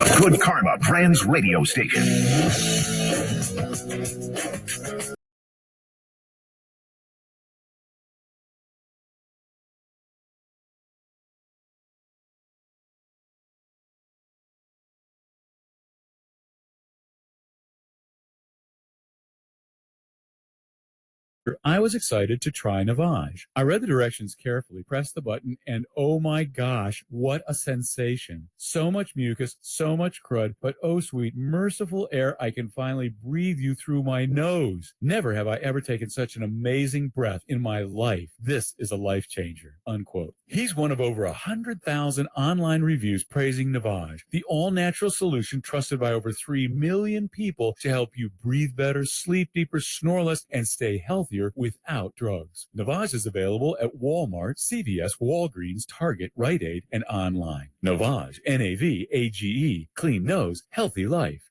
Good Karma Brands radio station. I was excited to try Navage. I read the directions carefully, pressed the button, and oh my gosh, what a sensation. So much mucus, so much crud, but oh sweet, merciful air, I can finally breathe you through my nose. Never have I ever taken such an amazing breath in my life. This is a life changer, unquote. He's one of over 100,000 online reviews praising Navage, the all-natural solution trusted by over 3 million people to help you breathe better, sleep deeper, snore less, and stay healthier without drugs. Navage is available at Walmart, CVS, Walgreens, Target, Rite Aid, and online. Navage, N-A-V-A-G-E, clean nose, healthy life.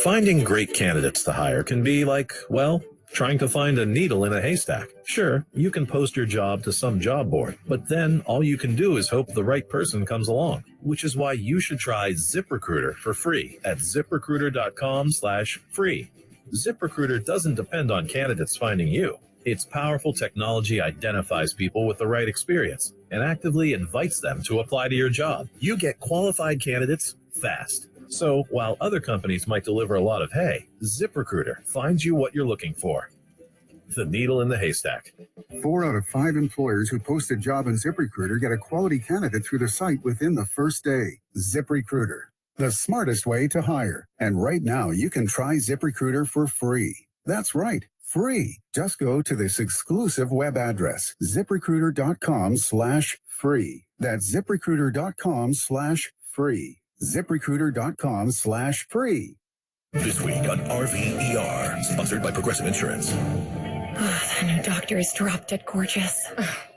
Finding great candidates to hire can be like, well, trying to find a needle in a haystack. Sure, you can post your job to some job board, but then all you can do is hope the right person comes along, which is why you should try ZipRecruiter for free at ziprecruiter.com/free. ZipRecruiter doesn't depend on candidates finding you. Its powerful technology identifies people with the right experience and actively invites them to apply to your job. You get qualified candidates fast. So while other companies might deliver a lot of hay, ZipRecruiter finds you what you're looking for. The needle in the haystack. 4 out of 5 employers who post a job on ZipRecruiter get a quality candidate through the site within the first day. ZipRecruiter, the smartest way to hire. And right now, you can try ZipRecruiter for free. That's right, free. Just go to this exclusive web address, ziprecruiter.com/free. That's ziprecruiter.com/free. ZipRecruiter.com/free. This week on RVER, sponsored by Progressive Insurance. That new doctor is drop dead gorgeous.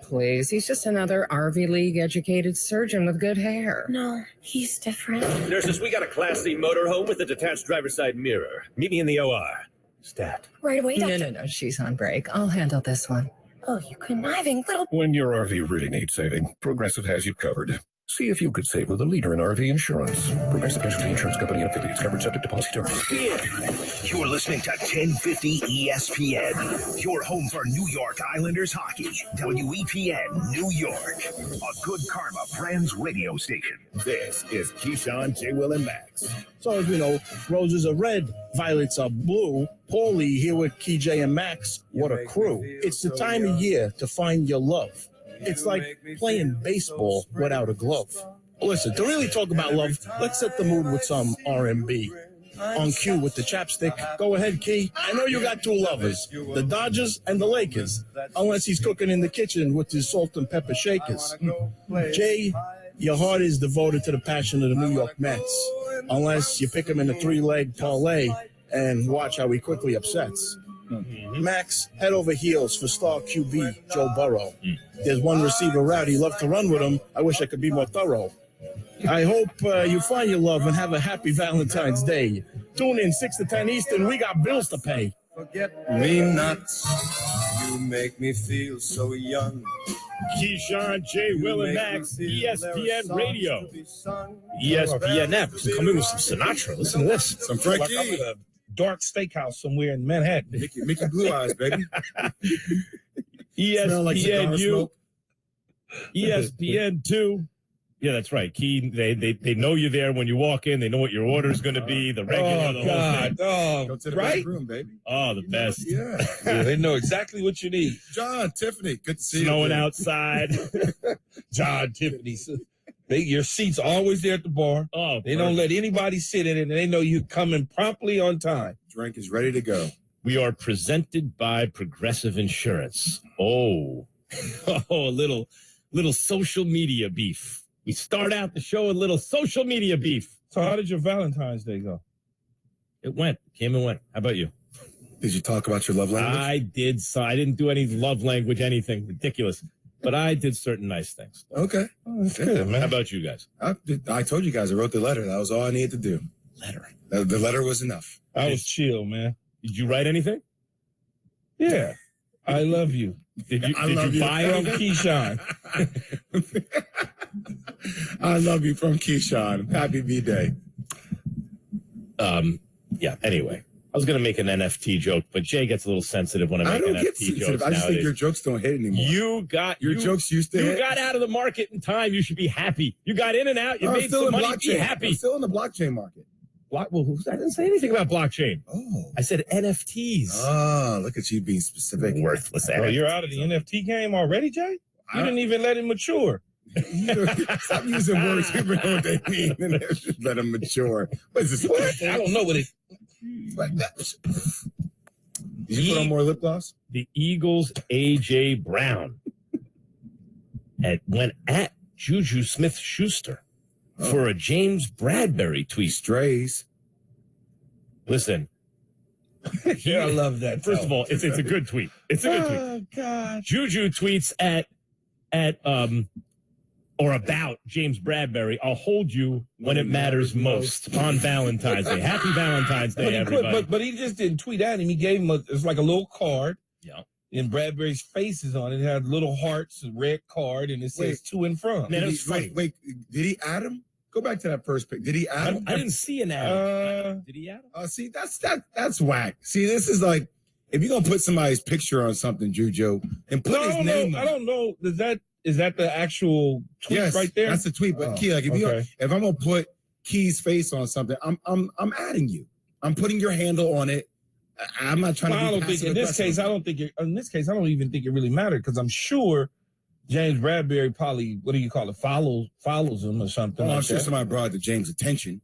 Please, he's just another Ivy League educated surgeon with good hair. No, he's different. Nurses, we got a Class C motorhome with a detached driver's side mirror. Meet me in the OR. Stat. Right away, doctor. No, she's on break. I'll handle this one. Oh, you conniving little... When your RV really needs saving, Progressive has you covered. See if you could save with a leader in RV insurance. Progressive Casualty Insurance Company and affiliates, covered subject to policy terms. You're listening to 1050 ESPN, your home for New York Islanders hockey. WEPN, New York, a Good Karma Brands radio station. This is Keyshawn, J. Will, and Max. So, as we know, roses are red, violets are blue. Paulie here with Key J and Max. What a crew. It's the time of year to find your love. It's like playing baseball without a glove. Listen, to really talk about love, let's set the mood with some R&B. On cue with the chapstick. Go ahead, Key. I know you got two lovers, the Dodgers and the Lakers, unless he's cooking in the kitchen with his salt and pepper shakers. Jay, your heart is devoted to the passion of the New York Mets, unless you pick him in a 3-leg parlay and watch how he quickly upsets. Max, head over heels for star QB Joe Burrow. There's one receiver route he loved to run with him. I wish I could be more thorough. I hope you find your love and have a happy Valentine's Day. Tune in 6 to 10 Eastern. We got bills to pay. Forget me not. You make me feel so young. Keyshawn, J. Will, and Max, ESPN Radio. ESPN F. Come in with some Sinatra. Listen to this. Some Frankie. Like a dark steakhouse somewhere in Manhattan. Mickey Blue Eyes, baby. ESPNU. ESPN2. Yeah, that's right. Key, they know you're there when you walk in. They know what your order is going to be. The regular, the whole thing. Go to the right? room, baby. Oh, the best. Yeah. They know exactly what you need. John, Tiffany, good to see you. Snowing outside. John, Tiffany. Your seat's always there at the bar. Oh, they don't let anybody sit in it, and they know you're coming promptly on time. Drink is ready to go. We are presented by Progressive Insurance. Oh, a little social media beef. We start out the show with a little social media beef. So how did your Valentine's Day go? It went. Came and went. How about you? Did you talk about your love language? I did. So I didn't do any love language, anything ridiculous. But I did certain nice things. Okay. Oh, that's good, man. How about you guys? I told you guys I wrote the letter. That was all I needed to do. Letter. The letter was enough. I was chill, man. Did you write anything? Yeah. I love you. Did you buy it from Keyshawn? I love you from Keyshawn. Happy B-Day. Yeah, anyway. I was going to make an NFT joke, but Jay gets a little sensitive when I make don't NFT get sensitive. jokes I just think nowadays. your jokes don't hit anymore. Your jokes used to hit. You got out of the market in time. You should be happy. You got in and out. You made some money. Be happy. I'm still in the blockchain market. Well, I didn't say anything about blockchain. Oh. I said NFTs. Oh, look at you being specific. Worthless. Oh, you're out of the NFT game already, Jay? You didn't even let it mature. Stop using words. People know what they mean. And let them mature. What is this? What? I don't know what it Like that. Did you put on more lip gloss? The Eagles' A.J. Brown went at Juju Smith-Schuster for a James Bradbury tweet. Strays. Listen. I love that. First of all, it's a good tweet. It's a good tweet. Oh, God. Juju tweets at or about James Bradbury. I'll hold you when it matters most on Valentine's Day. Happy Valentine's Day, everybody. But he just didn't tweet at him. He gave him it's like a little card. Yeah. And Bradbury's face is on it. It had little hearts, a red card, and it says to and from. Man, it was funny. Wait, did he add him? Go back to that first pic. Did he add him? I didn't see an ad. Did he add him? See, that's whack. See, this is like, if you're gonna put somebody's picture on something, Juju, and put his name on I don't know. Is that the actual tweet right there? That's the tweet. But Key, like if I'm gonna put Key's face on something, I'm adding you. I'm putting your handle on it. I'm not trying to. I don't think in this case. I don't even think it really mattered because I'm sure James Bradbury probably follows him or something. I'm sure somebody brought it to James' attention.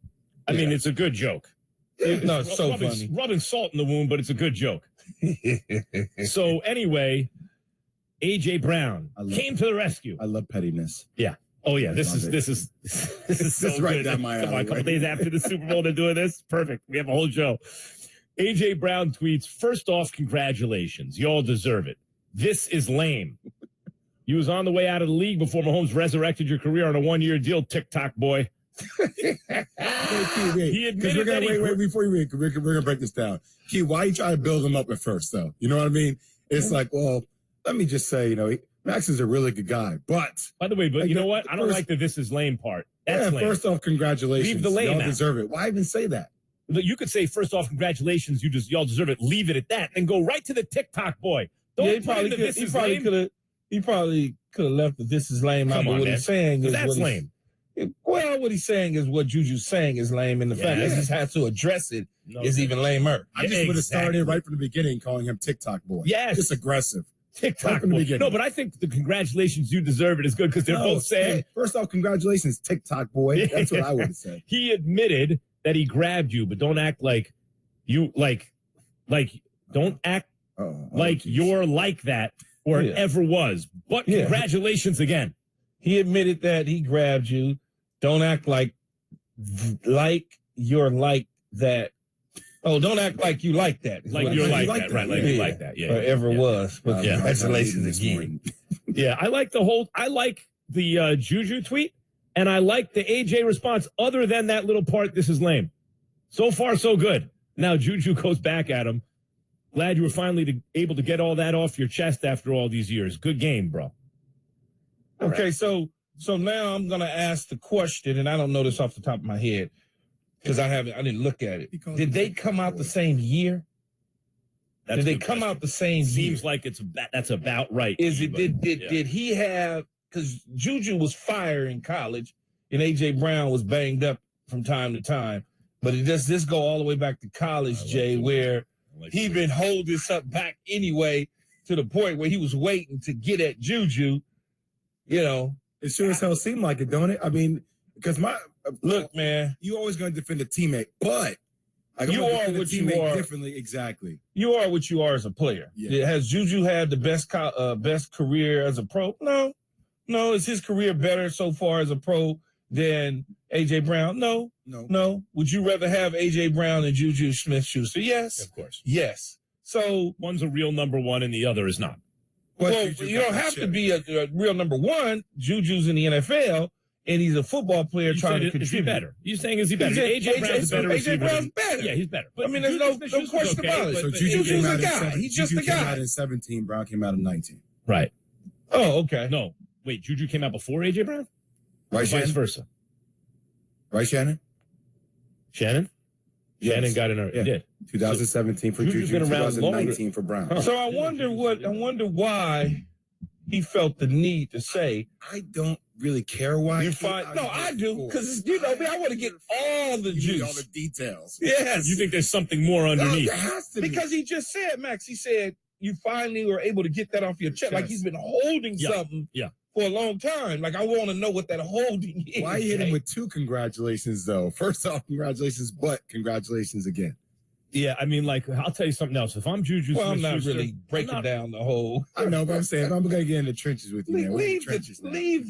I mean, it's a good joke. No, it's so funny. Rubbing salt in the wound, but it's a good joke. So anyway, A.J. Brown came to the rescue. I love pettiness. Yeah. Oh yeah. This is so right good. down my alley. A couple days after the Super Bowl, they're doing this. Perfect. We have a whole show. A.J. Brown tweets, first off, congratulations. You all deserve it. This is lame. You was on the way out of the league before Mahomes resurrected your career on a one-year deal, TikTok boy. He admitted wait, before you read, we're gonna break this down. Key, why you try to build him up at first, though? You know what I mean? It's like, well, let me just say, Max is a really good guy, but by the way, you know what? I don't like the "this is lame" part. That's lame. First off, congratulations. Leave the lame Y'all out. deserve it. Why even say that? You could say, first off, congratulations. Y'all deserve it. Leave it at that, and go right to the TikTok boy. He probably could have left the "this is lame" out. But what he's saying is that's lame. Well, what he's saying is what Juju's saying is lame, and the fact that he's had to address it is even lamer. I just would have started right from the beginning calling him TikTok boy. Yes. Just aggressive. TikTok boy. No, but I think the congratulations, you deserve it is good because they're both saying. Hey, first off, congratulations, TikTok boy. That's what I would have said. He admitted that he grabbed you, but don't act like you don't act like you're like that or ever was. But congratulations again. He admitted that he grabbed you. Don't act like you're like that. Oh, don't act like you like that. Like you're like that, right? Like you like that, yeah. Or ever was. But congratulations again. Yeah, I like the Juju tweet, and I like the AJ response. Other than that little part, this is lame. So far, so good. Now Juju goes back at him. Glad you were finally able to get all that off your chest after all these years. Good game, bro. Okay, right. So now I'm gonna ask the question, and I don't know this off the top of my head because I didn't look at it. Did they come out the same year? Did they come out the same year? Seems like that's about right. Did he have? Because Juju was fired in college, and AJ Brown was banged up from time to time. But does this go all the way back to college, Jay, where he been holding something back anyway to the point where he was waiting to get at Juju? It sure as hell seemed like it, don't it? I mean, because look, man, you always going to defend a teammate, but you are what you are differently. Exactly, you are what you are as a player. Yeah. Has Juju had the best career as a pro? No. Is his career better so far as a pro than AJ Brown? No. Would you rather have AJ Brown than Juju Smith-Schuster? Yes, of course. Yes. So one's a real number one, and the other is not. Well, you don't have to be a real number one. Juju's in the NFL, and he's a football player trying to contribute. Is he better? You're saying is he better? AJ Brown's better. AJ Brown's better. Yeah, he's better. But, I mean, there's no question about it. So Juju's a guy. He's just a guy. Came out in 17. Brown came out in 19. Right. Oh, okay. No, wait. Juju came out before AJ Brown. Right, vice versa. Right, Shannon. Shannon. Shannon got in her. Yeah. He did. 2017 for Juju's Juju, been around 2019 longer. for Brown. So I wonder why he felt the need to say, I don't really care why. you find, no, I do, because you know me, I want to get all the juice. All the details. Yes. You think there's something more underneath? No, there has to be. Because he just said, Max, he said, you finally were able to get that off your chest. Like he's been holding something for a long time. Like, I want to know what that holding is. Why hit him with 2 congratulations, though? First off, congratulations, but congratulations again. Yeah, I mean, like, I'll tell you something else. If I'm Juju Well, I'm Smith-Schuster, not really breaking down the whole. I know, but I'm saying, if I'm going to get in the trenches with you, man. Leave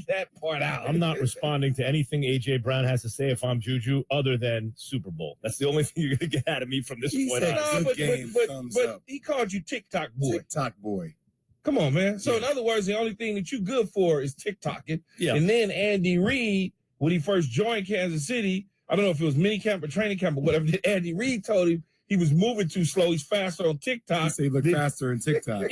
that part out. I'm not responding to anything A.J. Brown has to say if I'm Juju other than Super Bowl. That's the only thing you're going to get out of me from this point on. No, but up. he called you TikTok boy. TikTok boy. Come on, man. So in other words, the only thing that you good for is TikToking. Yeah. And then Andy Reid, when he first joined Kansas City, I don't know if it was minicamp or training camp or whatever, Andy Reid told him he was moving too slow. He's faster on TikTok. He said he looked faster in TikTok.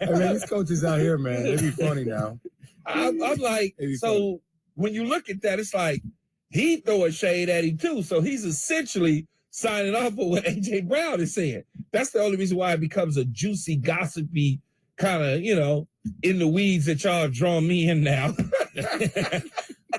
I mean, these coaches out here, man, they be funny now. I'm like, so when you look at that, it's like he throwing shade at him too. So he's essentially signing off on what A.J. Brown is saying. That's the only reason why it becomes a juicy, gossipy kind of, in the weeds that y'all have drawn me in now.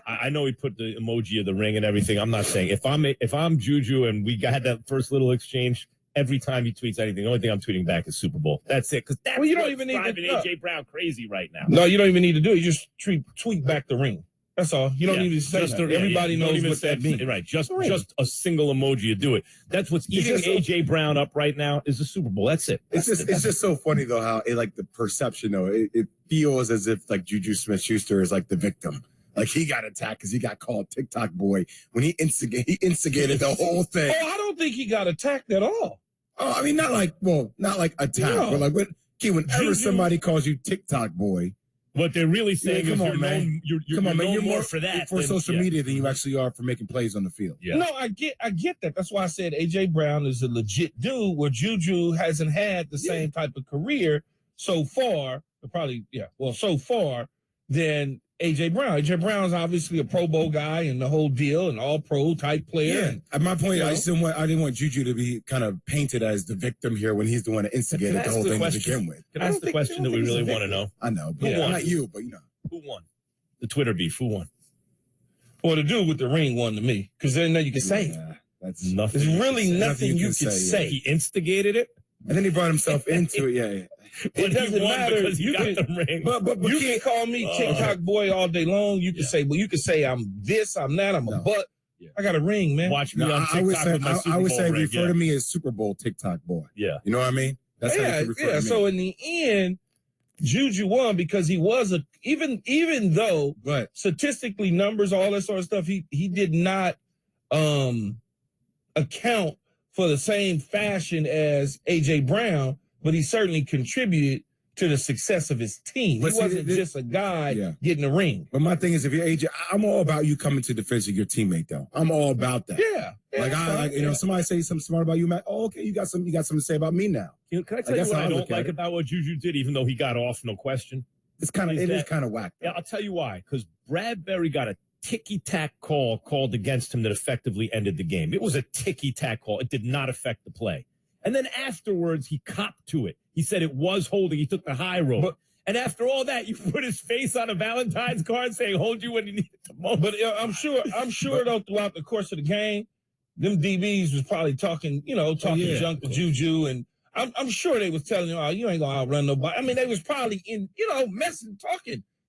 I know he put the emoji of the ring and everything. I'm not saying if I'm Juju and we had that first little exchange, every time he tweets anything, the only thing I'm tweeting back is Super Bowl. That's it. Because that's you don't even need to A.J. Brown crazy right now. No, you don't even need to do it. You just tweet back the ring. That's all. You don't need to say that. Everybody knows what that means. Right. Just a single emoji to do it. That's what's eating A.J. Brown up right now is the Super Bowl. That's it. It's just so funny, though, how the perception, though, it feels as if, like, Juju Smith-Schuster is, like, the victim. Like, he got attacked because he got called TikTok boy when he instigated the whole thing. Oh, I don't think he got attacked at all. Oh, I mean, not like attack, but like whenever somebody calls you TikTok boy. What they're really saying is you're known more for that. For social media than you actually are for making plays on the field. Yeah. No, I get that. That's why I said A.J. Brown is a legit dude where Juju hasn't had the same type of career so far, so far than A.J. Brown. A.J. Brown's obviously a Pro Bowl guy and the whole deal, and all-pro type player. Yeah. At my point, I didn't want Juju to be kind of painted as the victim here when he's the one that instigated the whole thing to begin with. Can I ask the question that we really want to know? I know, but not you, but Who won? The Twitter beef. Who won? Well, the dude with the ring won to me, because then you can say that's nothing. There's really nothing you can say. He instigated it, and then he brought himself into it. Yeah. It doesn't matter because he got the ring. But you can call me TikTok boy all day long. You can say, I'm this, I'm that, I'm a butt. Yeah. I got a ring, man. Watch me on TikTok with my Super Bowl I would say refer ring, to me as Super Bowl TikTok boy. Yeah. You know what I mean? That's how you refer to me. So in the end, Juju won because he was even though statistically numbers, all that sort of stuff, he did not account for the same fashion as A.J. Brown, but he certainly contributed to the success of his team. He wasn't just a guy getting a ring. But my thing is, if you're AJ, I'm all about you coming to defense of your teammate, though. I'm all about that. Yeah. Somebody say something smart about you, Matt. Oh, okay, you got something to say about me now. Can I tell you what I don't like about what Juju did, even though he got off, no question? It is kind of whack. Yeah, I'll tell you why. Because Bradbury got a ticky-tack call called against him that effectively ended the game. It was a ticky-tack call. It did not affect the play. And then afterwards, he copped to it. He said it was holding. He took the high road. And after all that, you put his face on a Valentine's card saying, hold you when you need it the most. But I'm sure though, throughout the course of the game, them DBs was probably talking junk to Juju. And I'm sure they was telling him, oh, you ain't going to outrun nobody. I mean, they was probably messing,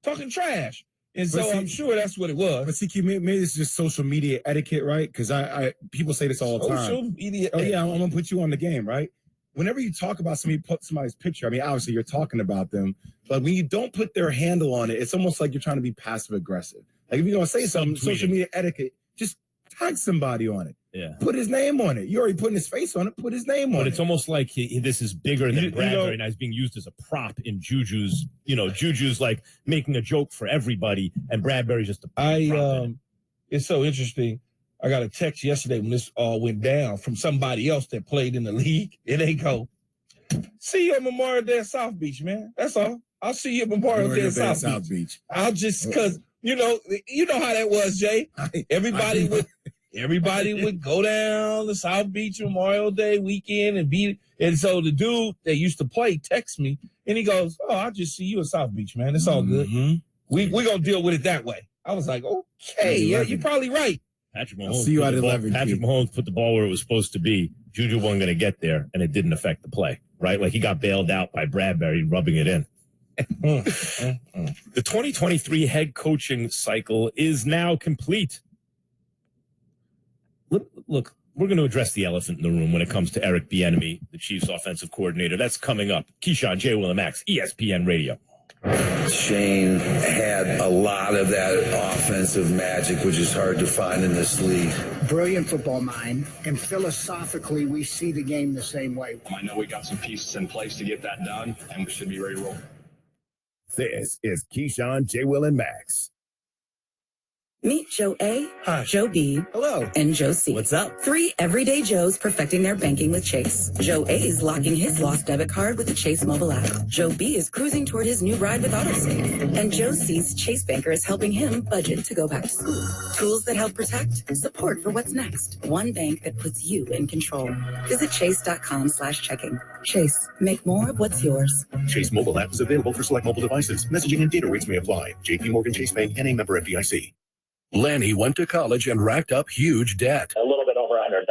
talking trash. And so I'm sure that's what it was. But see, maybe it's just social media etiquette, right? Because I people say this all the time. Social media etiquette. I'm going to put you on the game, right? Whenever you talk about somebody's picture, I mean, obviously you're talking about them, but when you don't put their handle on it, it's almost like you're trying to be passive aggressive. Like if you're going to say something, social media etiquette, just tag somebody on it. Yeah. Put his name on it. You're already putting his face on it. Put his name on it. But it's almost like this is bigger than Bradbury, and he's being used as a prop in Juju's. Juju's like making a joke for everybody, and Bradbury's just a prop. It's so interesting. I got a text yesterday when this all went down from somebody else that played in the league. They go, see you at Memorial Day at South Beach, man. That's all. I'll see you at Memorial Day at South Beach. I'll just, because, you know how that was, Jay. Everybody Everybody would go down to South Beach Memorial Day weekend and beat. And so the dude that used to play texts me, and he goes, "Oh, I'll just see you at South Beach, man. It's all good. We're going to deal with it that way." I was like, okay, yeah, you're probably right. Patrick I'll see you at 11. Patrick Mahomes put the ball where it was supposed to be. Juju wasn't going to get there, and it didn't affect the play, right? Like he got bailed out by Bradbury rubbing it in. The 2023 head coaching cycle is now complete. Look, we're going to address the elephant in the room when it comes to Eric Bieniemy, the Chiefs offensive coordinator. That's coming up. Keyshawn, J. Will, and Max, ESPN Radio. Shane had a lot of that offensive magic, which is hard to find in this league. Brilliant football mind, and philosophically, we see the game the same way. I know we got some pieces in place to get that done, and we should be ready to roll. This is Keyshawn, J. Will, and Max. Meet Joe A, Hi. Joe B, Hello. and Joe C. What's up? 3 everyday Joes perfecting their banking with Chase. Joe A is locking his lost debit card with the Chase mobile app. Joe B is cruising toward his new ride with AutoSave. And Joe C's Chase banker is helping him budget to go back to school. Tools that help protect, support for what's next. One bank that puts you in control. Visit chase.com/checking. Chase, make more of what's yours. Chase mobile app is available for select mobile devices. Messaging and data rates may apply. JP Morgan Chase Bank, NA member FDIC. Lanny went to college and racked up huge debt. A little bit over $100,000.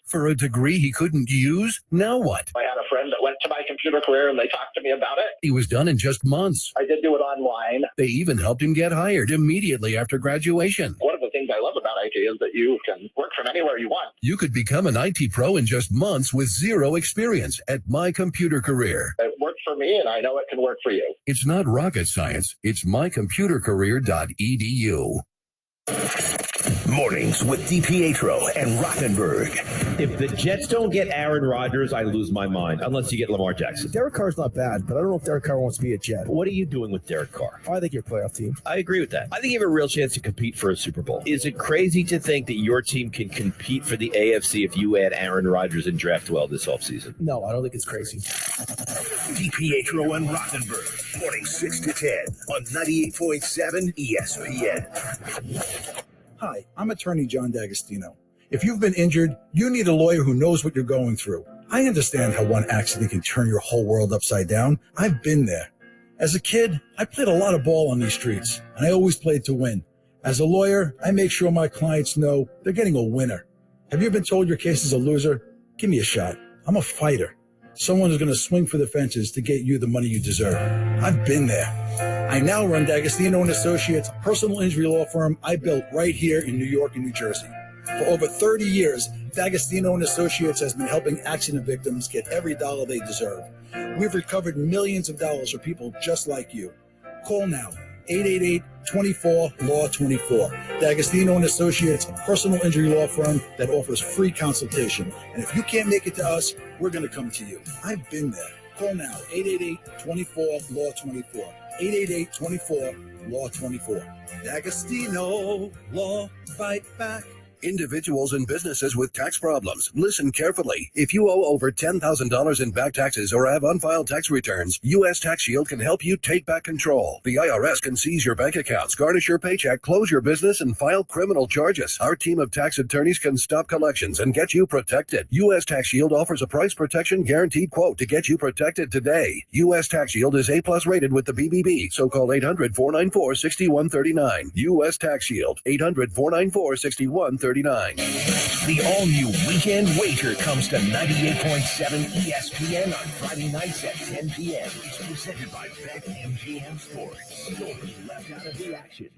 For a degree he couldn't use? Now what? I had a friend that went to my computer career and they talked to me about it. He was done in just months. I did do it online. They even helped him get hired immediately after graduation. One of the things I love about IT is that you can work from anywhere you want. You could become an IT pro in just months with zero experience at My Computer Career. It worked for me and I know it can work for you. It's not rocket science. It's mycomputercareer.edu. Mornings with DiPietro and Rothenberg. If the Jets don't get Aaron Rodgers, I lose my mind, unless you get Lamar Jackson. Derek Carr's not bad, but I don't know if Derek Carr wants to be a Jet. What are you doing with Derek Carr? I think you're a playoff team. I agree with that. I think you have a real chance to compete for a Super Bowl. Is it crazy to think that your team can compete for the AFC if you add Aaron Rodgers and draft well this offseason? No, I don't think it's crazy. DiPietro and Rothenberg, morning 6 to 10 on 98.7 ESPN. Hi, I'm attorney John D'Agostino. If you've been injured, you need a lawyer who knows what you're going through. I understand how one accident can turn your whole world upside down. I've been there. As a kid, I played a lot of ball on these streets, and I always played to win. As a lawyer, I make sure my clients know they're getting a winner. Have you been told your case is a loser? Give me a shot. I'm a fighter. Someone is going to swing for the fences to get you the money you deserve. I've been there. I now run D'Agostino & Associates, a personal injury law firm I built right here in New York and New Jersey. For over 30 years, D'Agostino & Associates has been helping accident victims get every dollar they deserve. We've recovered millions of dollars for people just like you. Call now, 888-24-LAW-24. D'Agostino & Associates, a personal injury law firm that offers free consultation. And if you can't make it to us, we're going to come to you. I've been there. Call now, 888-24-LAW-24. 888-24-LAW-24. D'Agostino Law, fight back. Individuals and businesses with tax problems. Listen carefully. If you owe over $10,000 in back taxes or have unfiled tax returns, U.S. Tax Shield can help you take back control. The IRS can seize your bank accounts, garnish your paycheck, close your business, and file criminal charges. Our team of tax attorneys can stop collections and get you protected. U.S. Tax Shield offers a price protection guaranteed quote to get you protected today. U.S. Tax Shield is A+ rated with the BBB, so call 800-494-6139. U.S. Tax Shield, 800-494-6139. The all-new Weekend Wager comes to 98.7 ESPN on Friday nights at 10 p.m. It's presented by BetMGM Sports. Nobody left out of the action.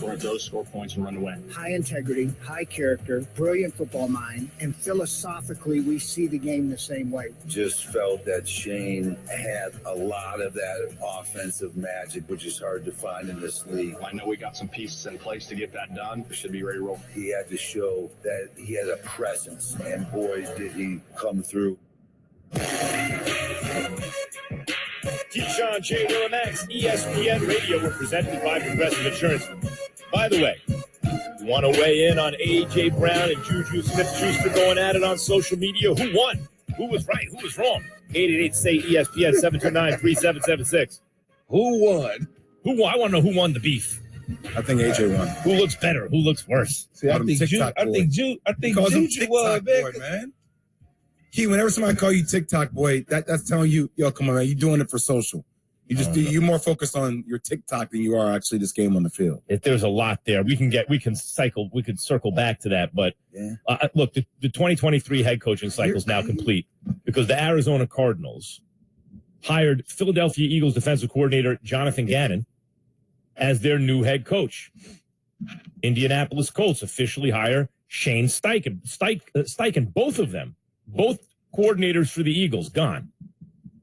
We're going to go score points and run away. High integrity, high character, brilliant football mind, and philosophically, we see the game the same way. Just felt that Shane had a lot of that offensive magic, which is hard to find in this league. I know we got some pieces in place to get that done. We should be ready to roll. He had to show that he had a presence, and boy, did he come through. Keyshawn, J. Will, and Max, ESPN Radio, were presented by Progressive Insurance. By the way, you want to weigh in on A.J. Brown and Juju Smith-Schuster going at it on social media? Who won? Who was right? Who was wrong? 888-SAY-ESPN, 729-3776. Who won? Who won? I want to know who won the beef. I think AJ won. Who looks better? Who looks worse? See, I think Juju was, boy, man. Key, whenever somebody call you TikTok boy, that's telling you, yo, come on, man, you're doing it for social. You're more focused on your TikTok than you are actually this game on the field. If there's a lot there, we can circle back to that. But look, the 2023 head coaching cycle is now complete because the Arizona Cardinals hired Philadelphia Eagles defensive coordinator Jonathan Gannon as their new head coach. Indianapolis Colts officially hire Shane Steichen, both of them. Both coordinators for the Eagles, gone.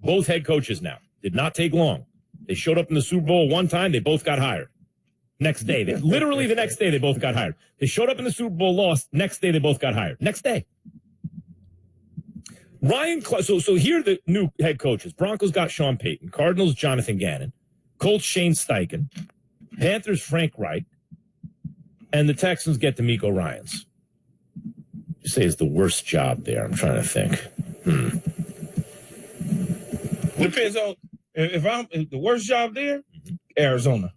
Both head coaches now. Did not take long. They showed up in the Super Bowl one time. They both got hired. Next day. Literally the next day, they both got hired. They showed up in the Super Bowl, lost. Next day, they both got hired. Next day. Ryan Clark. So here are the new head coaches. Broncos got Sean Payton. Cardinals, Jonathan Gannon. Colts, Shane Steichen. Panthers, Frank Reich. And the Texans get D'Amico Ryans. You say it's the worst job there. I'm trying to think. Depends on if the worst job there, Arizona.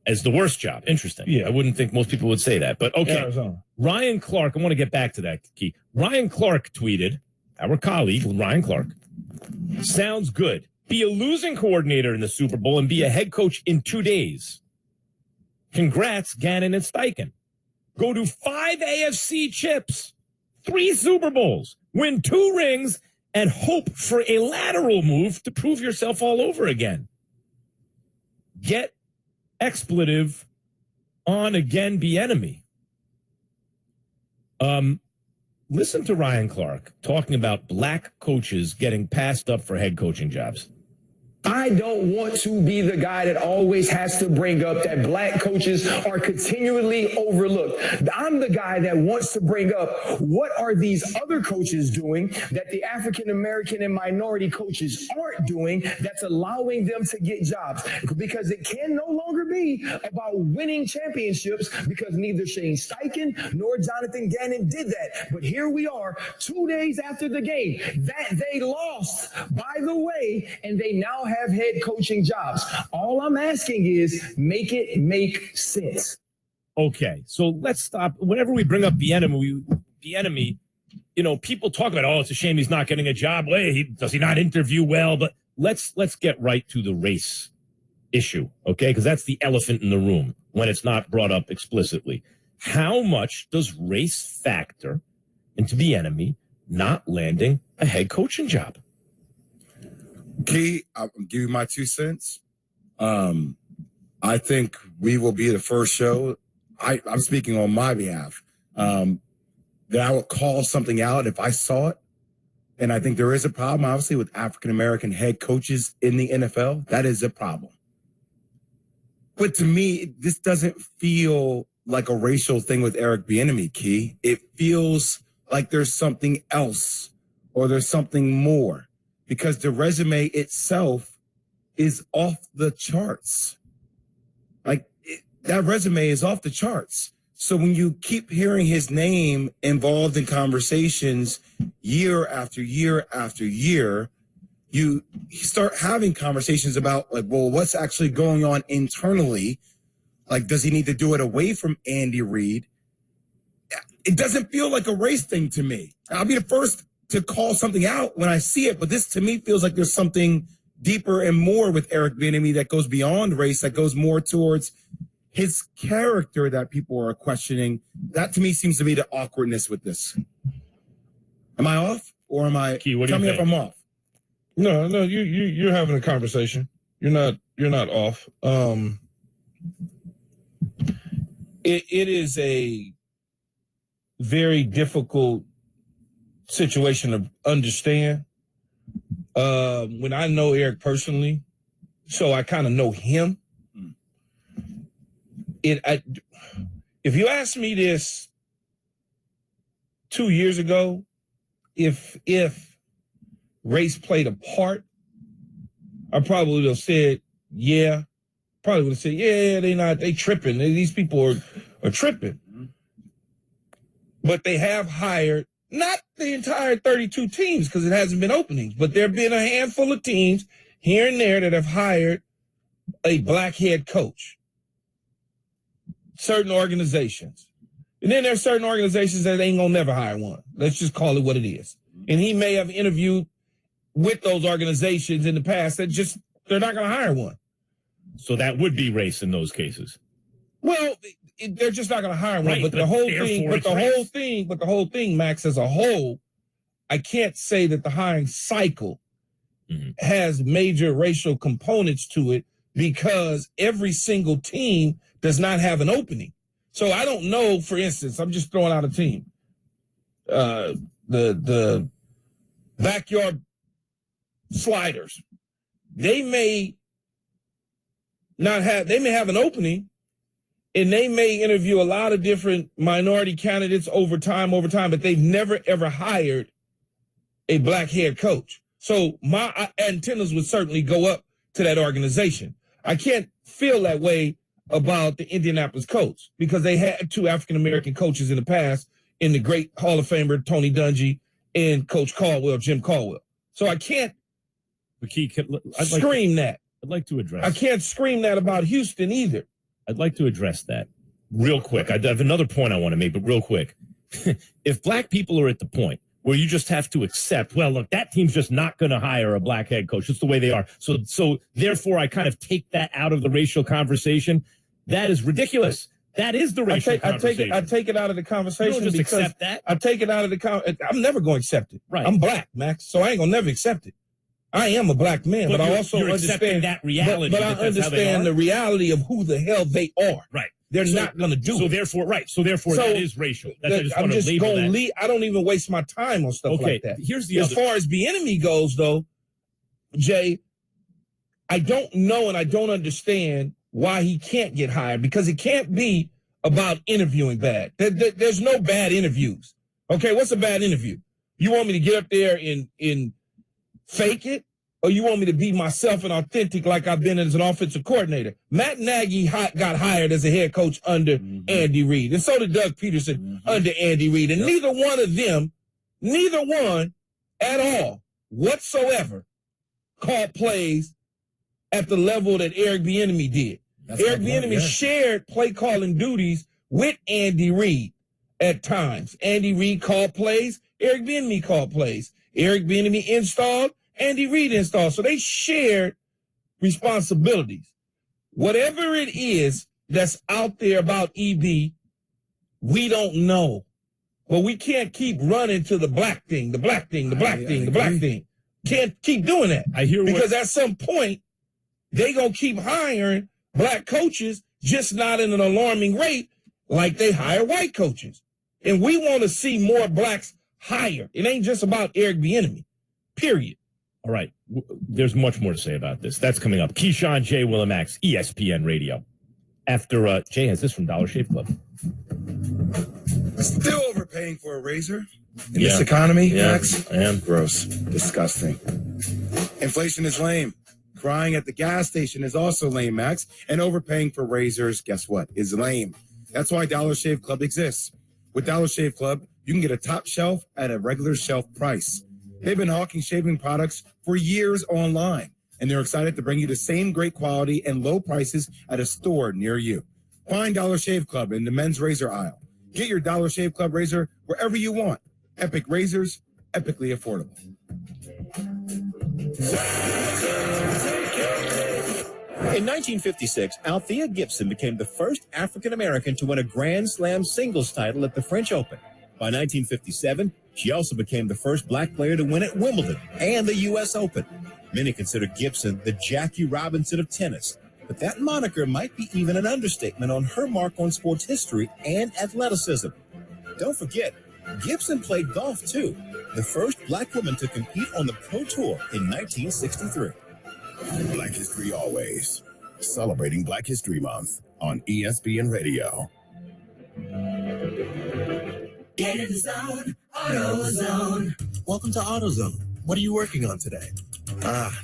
As the worst job. Interesting. Yeah, I wouldn't think most people would say that. But okay. Arizona. Ryan Clark, I want to get back to that key. Ryan Clark tweeted, our colleague, Ryan Clark, sounds good. Be a losing coordinator in the Super Bowl and be a head coach in 2 days. Congrats, Gannon and Steichen. Go to 5 AFC chips. 3 Super Bowls, win 2 rings, and hope for a lateral move to prove yourself all over again. Get expletive on again, be enemy. Listen to Ryan Clark talking about black coaches getting passed up for head coaching jobs. I don't want to be the guy that always has to bring up that black coaches are continually overlooked. I'm the guy that wants to bring up what are these other coaches doing that the African American and minority coaches aren't doing that's allowing them to get jobs. Because it can no longer be about winning championships because neither Shane Steichen nor Jonathan Gannon did that. But here we are 2 days after the game that they lost, by the way, and they now have head coaching jobs. All I'm asking is make it make sense. Okay, so let's stop. Whenever we bring up the enemy, people talk about, it's a shame he's not getting a job. Does he not interview well? But let's get right to the race issue, okay? Because that's the elephant in the room when it's not brought up explicitly. How much does race factor into the enemy not landing a head coaching job? Key, I'll give you my 2 cents. I think we will be the first show. I'm speaking on my behalf. That I would call something out if I saw it. And I think there is a problem, obviously, with African-American head coaches in the NFL. That is a problem. But to me, this doesn't feel like a racial thing with Eric Bieniemy, Key. It feels like there's something else or there's something more. Because the resume itself is off the charts. That resume is off the charts. So when you keep hearing his name involved in conversations year after year after year, you start having conversations about what's actually going on internally? Does he need to do it away from Andy Reid? It doesn't feel like a race thing to me. I'll be the first to call something out when I see it, but this to me feels like there's something deeper and more with Eric Bieniemy that goes beyond race, that goes more towards his character that people are questioning. That to me seems to be the awkwardness with this. Am I off, or am I? Key, tell me if I'm off. No, you're having a conversation. You're not off. It is a very difficult situation to understand. When I know Eric personally, so I kind of know him. If you asked me this 2 years ago, if race played a part, I probably would have said, yeah. Probably would have said, yeah, they tripping. These people are tripping. But they have hired not the entire 32 teams because it hasn't been openings, but there have been a handful of teams here and there that have hired a black head coach. certain organizations. And then there's certain organizations that ain't gonna never hire one. Let's just call it what it is. And he may have interviewed with those organizations in the past that just, they're not gonna hire one. So that would be race in those cases. Well, they're just not gonna hire one. Right, but the whole thing, Max, as a whole, I can't say that the hiring cycle has major racial components to it because every single team does not have an opening. So I don't know, for instance, I'm just throwing out a team. The backyard sliders, they may have an opening and they may interview a lot of different minority candidates over time, but they've never ever hired a black head coach. So my antennas would certainly go up to that organization. I can't feel that way about the Indianapolis Colts because they had two African-American coaches in the past in the great Hall of Famer Tony Dungy and Coach Caldwell, Jim Caldwell. So I can't scream that. I'd like to address. I can't scream that about Houston either. I'd like to address that real quick. I have another point I want to make, but real quick. If black people are at the point where you just have to accept, well, look, that team's just not going to hire a black head coach. It's the way they are. So therefore, I kind of take that out of the racial conversation. That is ridiculous. That is the racial conversation. I take it out of the conversation. You don't just accept that. I take it out of the conversation. I'm never going to accept it. Right. I'm black, Max, so I ain't going to never accept it. I am a black man, but I also understand that reality. But I understand the reality of who the hell they are. Right. They're not going to do it. Therefore, that is racial. I'm just going to leave. I don't even waste my time on stuff like that. As far as the enemy goes, though, Jay, I don't know and I don't understand why he can't get hired because it can't be about interviewing bad. There's no bad interviews. Okay, what's a bad interview? You want me to get up there and fake it? Or you want me to be myself and authentic like I've been as an offensive coordinator? Matt Nagy got hired as a head coach under Andy Reid. And so did Doug Peterson under Andy Reid. And neither one at all whatsoever called plays at the level that Eric Bieniemy did. Eric Bieniemy shared play calling duties with Andy Reid at times. Andy Reid called plays. Eric Bieniemy called plays. Eric Bieniemy installed. Andy Reid installed. So they shared responsibilities. Whatever it is that's out there about EB, we don't know. But we can't keep running to the black thing, the black thing, the black thing, the black thing. Can't keep doing that. Because at some point, they going to keep hiring black coaches, just not in an alarming rate like they hire white coaches. And we want to see more blacks hired. It ain't just about Eric Bieniemy, period. All right. There's much more to say about this. That's coming up. Keyshawn, J. Willimax, ESPN Radio. After Jay has this from Dollar Shave Club. Still overpaying for a razor in this economy, Max? I am. Gross. Disgusting. Inflation is lame. Crying at the gas station is also lame, Max. And overpaying for razors, guess what, is lame. That's why Dollar Shave Club exists. With Dollar Shave Club, you can get a top shelf at a regular shelf price. They've been hawking shaving products for years online, and they're excited to bring you the same great quality and low prices at a store near you. Find Dollar Shave Club in the men's razor aisle. Get your Dollar Shave Club razor wherever you want. Epic razors, epically affordable. In 1956, Althea Gibson became the first African-American to win a Grand Slam singles title at the French Open. By 1957, she also became the first black player to win at Wimbledon and the U.S. Open. Many consider Gibson the Jackie Robinson of tennis, but that moniker might be even an understatement on her mark on sports history and athleticism. Don't forget, Gibson played golf too, the first black woman to compete on the Pro Tour in 1963. Black History Always. Celebrating Black History Month on ESPN Radio. Get in the zone, AutoZone. Welcome to AutoZone. What are you working on today?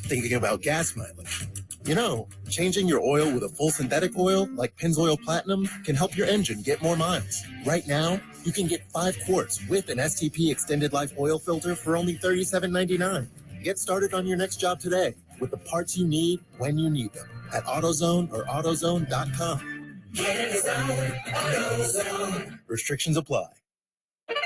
Thinking about gas mileage. You know, changing your oil with a full synthetic oil like Pennzoil Platinum can help your engine get more miles. Right now, you can get 5 quarts with an STP Extended Life Oil Filter for only $37.99. Get started on your next job today with the parts you need when you need them at AutoZone or AutoZone.com. Get in the zone, AutoZone. Restrictions apply.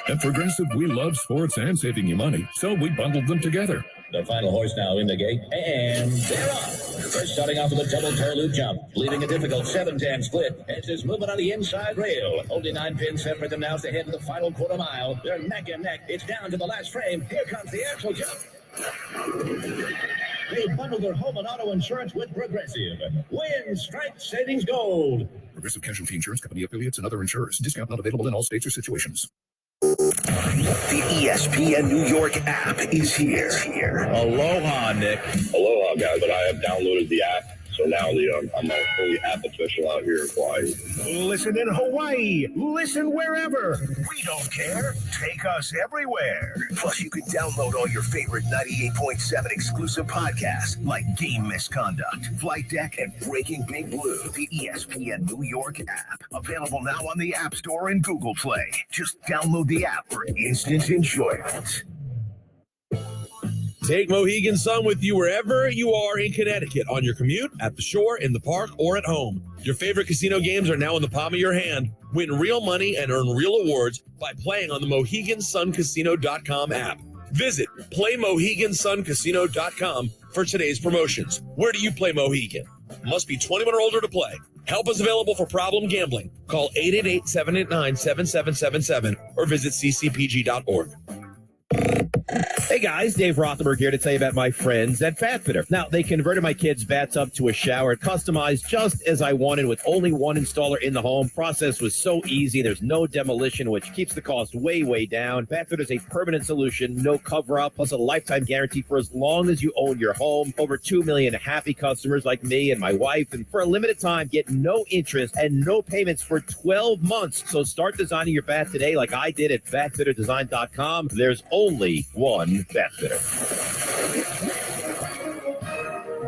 At Progressive, we love sports and saving you money, so we bundled them together. The final horse now in the gate, and they're off. They're starting off with a double toe loop jump, leaving a difficult 7-10 split. It's just moving on the inside rail. Only 9 pins separate them now as they head to the final quarter mile. They're neck and neck. It's down to the last frame. Here comes the axle jump. They bundle their home and auto insurance with Progressive. Win, strike, savings, gold. Progressive Casualty Insurance Company affiliates and other insurers. Discount not available in all states or situations. The ESPN New York app is here. Aloha, Nick. Aloha, guys. But I have downloaded the app. So now I'm a fully app official out here in Hawaii. Listen in Hawaii. Listen wherever. We don't care. Take us everywhere. Plus, you can download all your favorite 98.7 exclusive podcasts like Game Misconduct, Flight Deck, and Breaking Big Blue. The ESPN New York app. Available now on the App Store and Google Play. Just download the app for instant enjoyment. Take Mohegan Sun with you wherever you are in Connecticut, on your commute, at the shore, in the park, or at home. Your favorite casino games are now in the palm of your hand. Win real money and earn real awards by playing on the MoheganSunCasino.com app. Visit PlayMoheganSunCasino.com for today's promotions. Where do you play Mohegan? Must be 21 or older to play. Help is available for problem gambling. Call 888-789-7777 or visit ccpg.org. Hey guys, Dave Rothenberg here to tell you about my friends at FatFitter. Now, they converted my kids' bathtub to a shower, customized just as I wanted with only one installer in the home. Process was so easy. There's no demolition, which keeps the cost way, way down. FatFitter is a permanent solution, no cover-up, plus a lifetime guarantee for as long as you own your home. Over 2 million happy customers like me and my wife. And for a limited time, get no interest and no payments for 12 months. So start designing your bath today like I did at FatFitterDesign.com. There's only one FatFitter.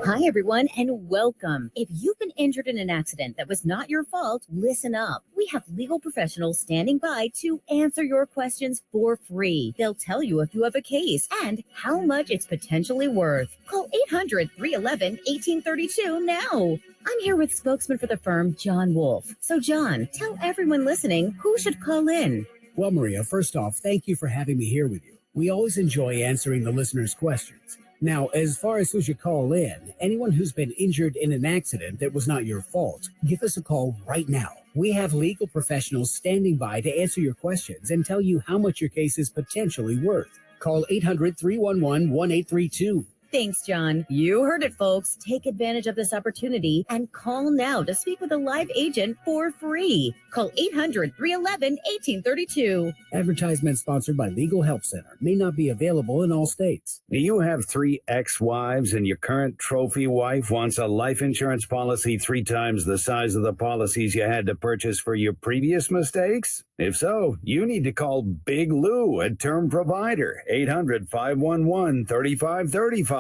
Hi, everyone, and welcome. If you've been injured in an accident that was not your fault, listen up. We have legal professionals standing by to answer your questions for free. They'll tell you if you have a case and how much it's potentially worth. Call 800-311-1832 now. I'm here with spokesman for the firm, John Wolf. So, John, tell everyone listening who should call in. Well, Maria, first off, thank you for having me here with you. We always enjoy answering the listeners' questions. Now, as far as who should call in, anyone who's been injured in an accident that was not your fault, give us a call right now. We have legal professionals standing by to answer your questions and tell you how much your case is potentially worth. Call 800-311-1832. Thanks, John. You heard it, folks. Take advantage of this opportunity and call now to speak with a live agent for free. Call 800-311-1832. Advertisement sponsored by Legal Help Center. May not be available in all states. Do you have 3 ex-wives and your current trophy wife wants a life insurance policy 3 times the size of the policies you had to purchase for your previous mistakes? If so, you need to call Big Lou, a term provider, 800-511-3535.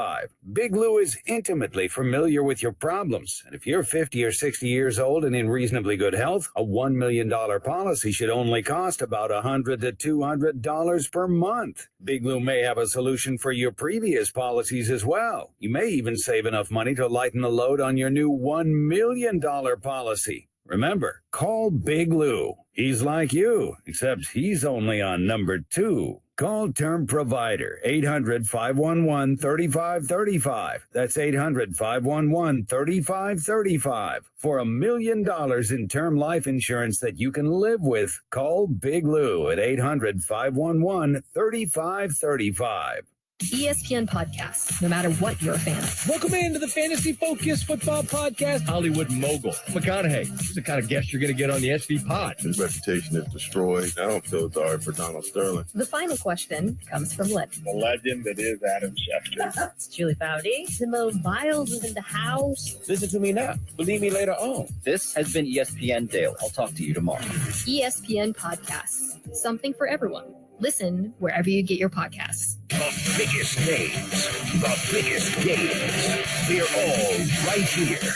Big Lou is intimately familiar with your problems. And if you're 50 or 60 years old and in reasonably good health, a $1 million policy should only cost about $100 to $200 per month. Big Lou may have a solution for your previous policies as well. You may even save enough money to lighten the load on your new $1 million policy. Remember, call Big Lou. He's like you, except he's only on number 2. Call Term Provider, 800-511-3535. That's 800-511-3535. For $1 million in term life insurance that you can live with, call Big Lou at 800-511-3535. ESPN podcasts, no matter what you're a fan of. Welcome into the Fantasy Focus Football Podcast. Hollywood mogul McConaughey. He's the kind of guest you're going to get on the SV Pod. His reputation is destroyed. I don't feel sorry for Donald Sterling. The final question comes from legend. The legend that is Adam Schefter. It's Julie Foudy. Simone Biles is in the house. Listen to me now. Believe me later on. This has been ESPN Dale. I'll talk to you tomorrow. ESPN podcasts, something for everyone. Listen wherever you get your podcasts. The biggest names, the biggest games, they're all right here.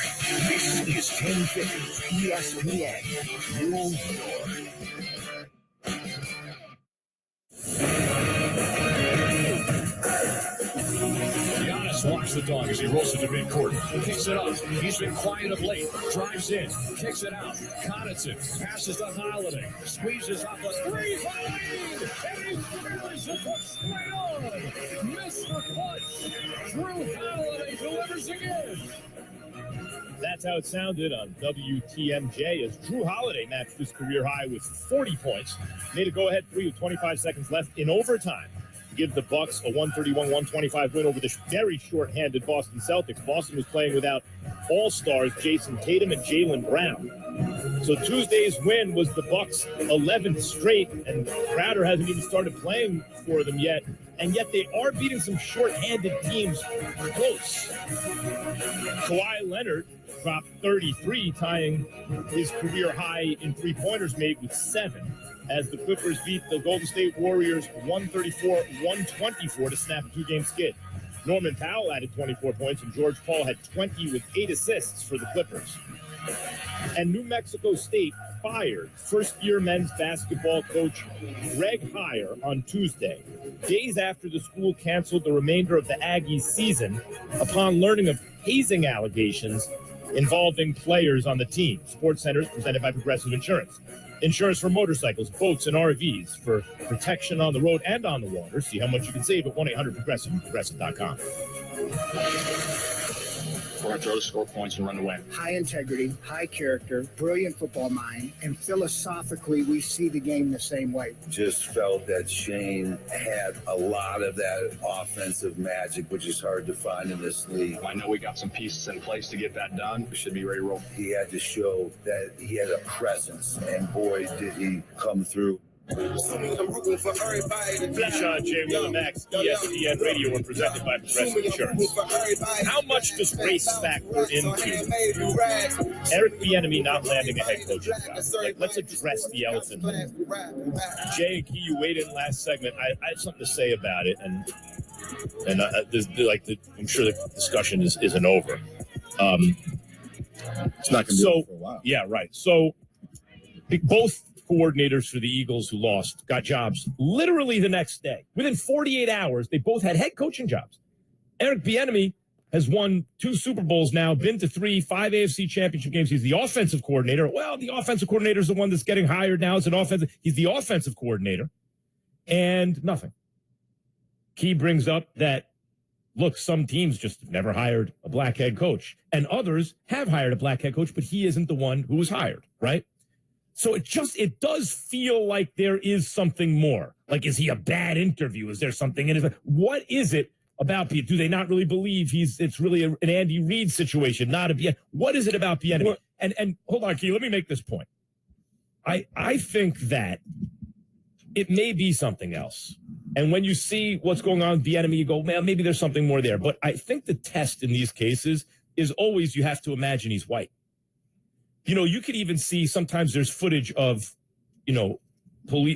This is 1050 ESPN New York. Watch the dog as he rolls into midcourt. Kicks it up. He's been quiet of late. Drives in. Kicks it out. Connaughton passes to Holiday. Squeezes off a three for the lead. And he fires the puck straight on. Mr. Clutch. Drew Holiday delivers again. That's how it sounded on WTMJ as Drew Holiday matched his career high with 40 points. Made a go-ahead three with 25 seconds left in overtime to give the Bucks a 131-125 win over the very short-handed Boston Celtics. Boston was playing without all-stars Jason Tatum and Jaylen Brown. So Tuesday's win was the Bucks' 11th straight, and Crowder hasn't even started playing for them yet. And yet they are beating some short-handed teams close. Kawhi Leonard dropped 33, tying his career high in three-pointers made with 7, as the Clippers beat the Golden State Warriors 134-124 to snap a two-game skid. Norman Powell added 24 points, and George Paul had 20 with 8 assists for the Clippers. And New Mexico State fired first-year men's basketball coach Greg Heyer on Tuesday, days after the school canceled the remainder of the Aggies' season upon learning of hazing allegations involving players on the team. SportsCenter is presented by Progressive Insurance. Insurance for motorcycles, boats, and RVs for protection on the road and on the water. See how much you can save at 1-800-PROGRESSIVE, progressive.com. We're going to throw to score points and run away. High integrity, high character, brilliant football mind, and philosophically, we see the game the same way. Just felt that Shane had a lot of that offensive magic, which is hard to find in this league. I know we got some pieces in place to get that done. We should be ready to roll. He had to show that he had a presence, and boy, did he come through. Keyshawn, J. Will, and Max, ESPN Radio, are presented by Progressive Insurance. How much does race factor into Eric Bieniemy not landing a head coaching job? Like, let's address the elephant. Jay and Key, you weighed in last segment. I had something to say about it, and I'm sure the discussion isn't over. It's not going to be over for a while. Yeah, right. So both coordinators for the Eagles who lost got jobs literally the next day. Within 48 hours, they both had head coaching jobs. Eric Bieniemy has won 2 Super Bowls now, been to 3, 5 AFC championship games. He's the offensive coordinator. Well, the offensive coordinator is the one that's getting hired now. It's an offensive. He's the offensive coordinator, and nothing. Key brings up that, look, some teams just have never hired a black head coach, and others have hired a black head coach, but he isn't the one who was hired, right? So it does feel like there is something more. Like, is he a bad interview? Is there something in it? What is it about Bieniemy? Do they not really believe it's really an Andy Reid situation, not a Bieniemy? What is it about Bieniemy? And hold on, Key, let me make this point. I think that it may be something else. And when you see what's going on with Bieniemy, you go, man, maybe there's something more there. But I think the test in these cases is always you have to imagine he's white. You know, you could even see sometimes there's footage of, you know,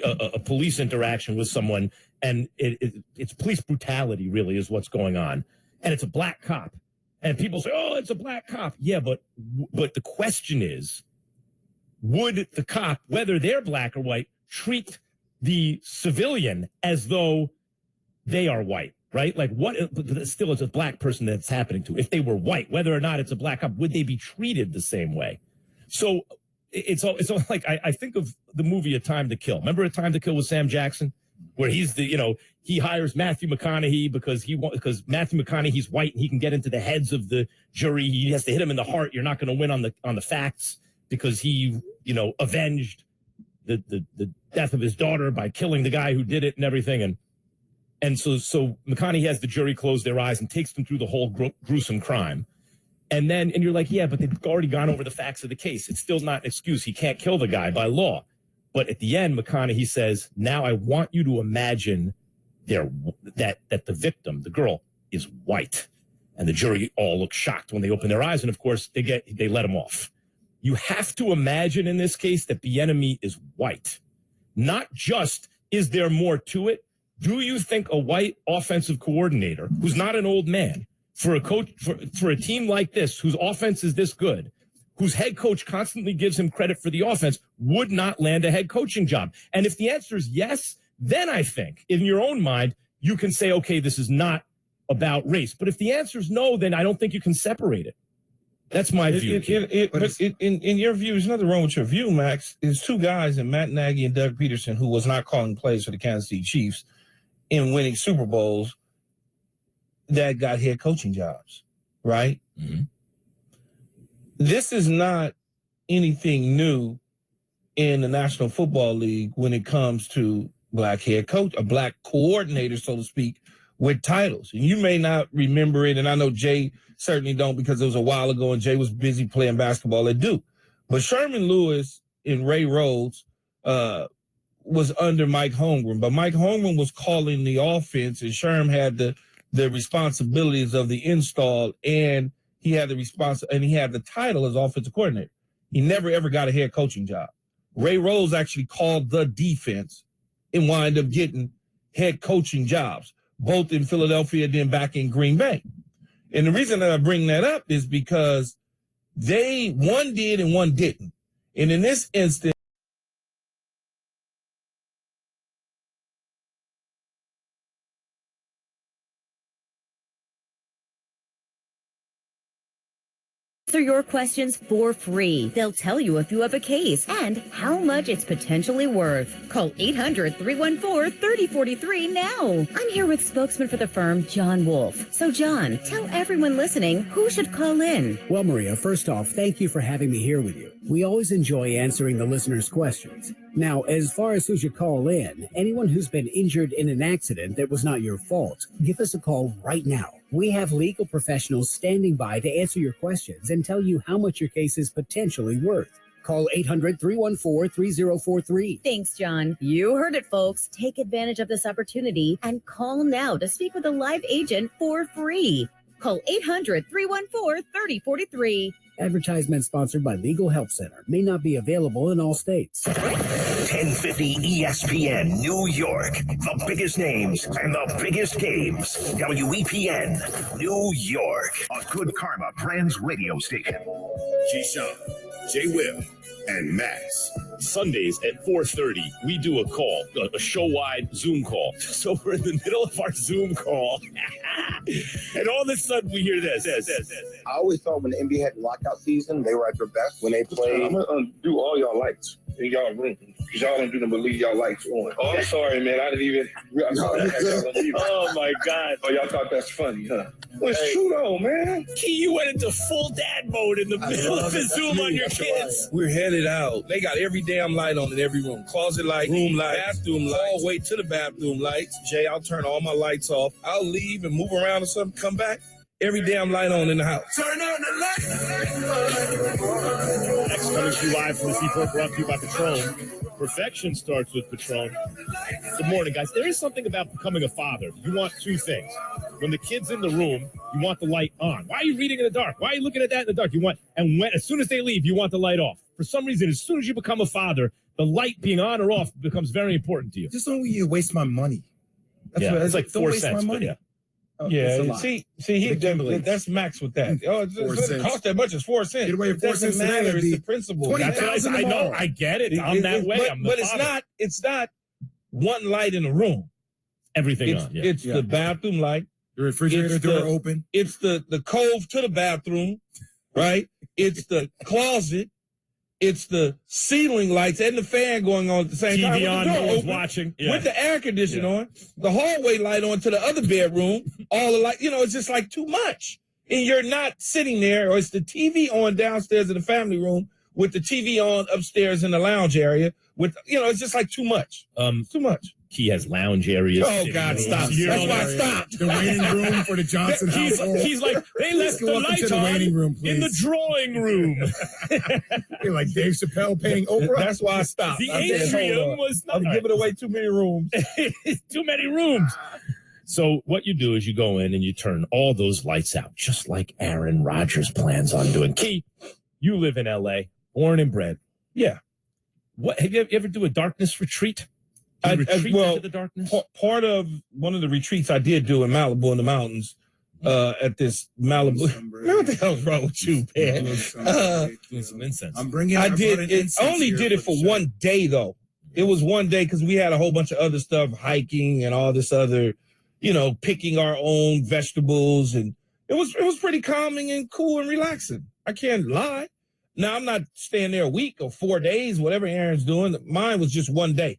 a police interaction with someone, and it's police brutality really is what's going on. And it's a black cop. And people say, oh, it's a black cop. Yeah, but the question is, would the cop, whether they're black or white, treat the civilian as though they are white, right? Like, what? Still, it's a black person that's happening to. If they were white, whether or not it's a black cop, would they be treated the same way? So it's all like I think of the movie A Time to Kill. Remember A Time to Kill with Sam Jackson, where he's he hires Matthew McConaughey because Matthew McConaughey's white and he can get into the heads of the jury. He has to hit him in the heart. You're not going to win on the facts because he avenged the death of his daughter by killing the guy who did it and everything. And so McConaughey has the jury close their eyes and takes them through the whole gruesome crime. And you're like, yeah, but they've already gone over the facts of the case. It's still not an excuse. He can't kill the guy by law. But at the end, McConaughey says, now I want you to imagine that the victim, the girl, is white. And the jury all look shocked when they open their eyes. And of course, they let him off. You have to imagine in this case that Bieniemy is white. Not just, is there more to it? Do you think a white offensive coordinator, who's not an old man, for a coach, for a team like this, whose offense is this good, whose head coach constantly gives him credit for the offense, would not land a head coaching job? And if the answer is yes, then I think, in your own mind, you can say, okay, this is not about race. But if the answer is no, then I don't think you can separate it. That's my view. In your view, there's nothing wrong with your view, Max. There's two guys, in Matt Nagy and Doug Peterson, who was not calling plays for the Kansas City Chiefs in winning Super Bowls, that got head coaching jobs, right? Mm-hmm. This is not anything new in the National Football League when it comes to black head coach, a black coordinator, so to speak, with titles. And you may not remember it, and I know Jay certainly don't because it was a while ago and Jay was busy playing basketball at Duke. But Sherman Lewis and Ray Rhodes was under Mike Holmgren. But Mike Holmgren was calling the offense, and Sherm had the responsibilities of the install, and he had the title as offensive coordinator. He never, ever got a head coaching job. Ray Rhodes actually called the defense and wound up getting head coaching jobs, both in Philadelphia and then back in Green Bay. And the reason that I bring that up is because one did and one didn't. And in this instance, Answer your questions for free. They'll tell you if you have a case and how much it's potentially worth. Call 800-314-3043 now. I'm here with spokesman for the firm, John Wolf. So, John, tell everyone listening who should call in. Well, Maria, first off, thank you for having me here with you. We always enjoy answering the listeners' questions. Now, as far as who should call in, anyone who's been injured in an accident that was not your fault, give us a call right now. We have legal professionals standing by to answer your questions and tell you how much your case is potentially worth. Call 800-314-3043. Thanks, John. You heard it, folks. Take advantage of this opportunity and call now to speak with a live agent for free. Call 800-314-3043. Advertisement sponsored by Legal Help Center. May not be available in all states. 1050 ESPN New York. The biggest names and the biggest games. WEPN New York. A Good Karma Brands radio station. Keyshawn, J. Will, and Max. Sundays at 4:30, we do a call, a show-wide Zoom call. So we're in the middle of our Zoom call, and all of a sudden we hear this. I always thought when the NBA had the lockout season, they were at their best when they played. I'm gonna undo all y'all lights in y'all room because y'all don't do them, but leave y'all lights on. Oh, I'm sorry, man. I didn't even. Oh my God! Oh, y'all thought that's funny, huh? Well, it's true though, man. Key, you went into full dad mode in the middle of the Zoom on your kids. we're headed out. They got every damn light on in every room. Closet light, room light, bathroom light, all the way to the bathroom lights. Jay, I'll turn all my lights off. I'll leave and move around or something, come back. Every damn light on in the house. Turn on the light. Next coming to you live from the Seaport, brought to you by Patron. Perfection starts with Patron. Good morning, guys. There is something about becoming a father. You want two things. When the kid's in the room, you want the light on. Why are you reading in the dark? Why are you looking at that in the dark? As soon as they leave, you want the light off. For some reason, as soon as you become a father, the light being on or off becomes very important to you. Just don't you waste my money. It's like 4 cents. But yeah. That's Max with that. Oh, it doesn't cost that much. It's 4 cents. Get away with 4 cents. Matter. It's the principle. I know. I get it. I'm that way. But it's not one light in the room. Everything on. It's the bathroom light. The refrigerator door open. It's the cove to the bathroom, right? It's the closet. It's the ceiling lights and the fan going on at the same time. TV on, no one's watching. Yeah. With the air conditioner on, the hallway light on to the other bedroom, all the light, it's just like too much. And you're not sitting there, or it's the TV on downstairs in the family room with the TV on upstairs in the lounge area. It's just like too much. Too much. He has lounge areas. Oh, God, stop. That's why I stopped. The waiting room for the Johnson household. He's like, they left the lights on in the drawing room. You're like Dave Chappelle paying Oprah. That's why I stopped. The atrium was not. I'm giving away too many rooms. Too many rooms. So what you do is you go in and you turn all those lights out, just like Aaron Rodgers plans on doing. Key, you live in L.A., born and bred. Yeah. What have you ever do a darkness retreat? Into the darkness? Part of one of the retreats I did do in Malibu in the mountains, at this Malibu. What the hell's wrong with you, man? Doing some incense. I'm bringing. I only did it for 1 day though. It was 1 day because we had a whole bunch of other stuff, hiking and all this other picking our own vegetables, and it was pretty calming and cool and relaxing. I can't lie. Now, I'm not staying there a week or 4 days, whatever Aaron's doing. Mine was just one day.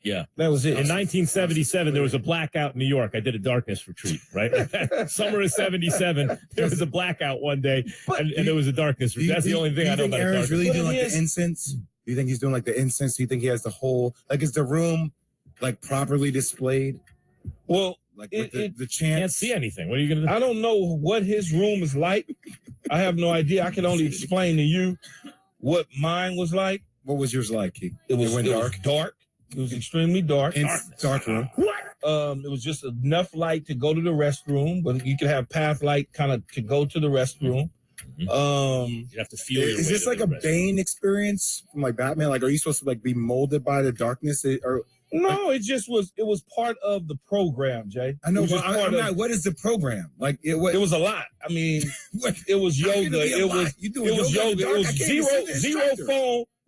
Yeah. That was it. In 1977, there was a blackout in New York. I did a darkness retreat, right? Summer of 77, there was a blackout one day, and there was a darkness retreat. That's the only thing I know about Aaron's darkness. really doing like the incense? Do you think he's doing like the incense? Do you think he has the whole, like, is the room like properly displayed? Well, like with the chants? Can't see anything. What are you going to do? I don't know what his room is like. I have no idea. I can only explain to you what mine was like. What was yours like, Keith? It was dark. It was extremely dark. Dark room. It was just enough light to go to the restroom, but you could have path light kind of to go to the restroom. You have to feel. Is this like a Bane experience from like Batman? Like, are you supposed to like be molded by the darkness? Or no, it just was. It was part of the program, Jay. I know, but I'm not. What is the program? Like, it was a lot. I mean, it was yoga. It was yoga. It was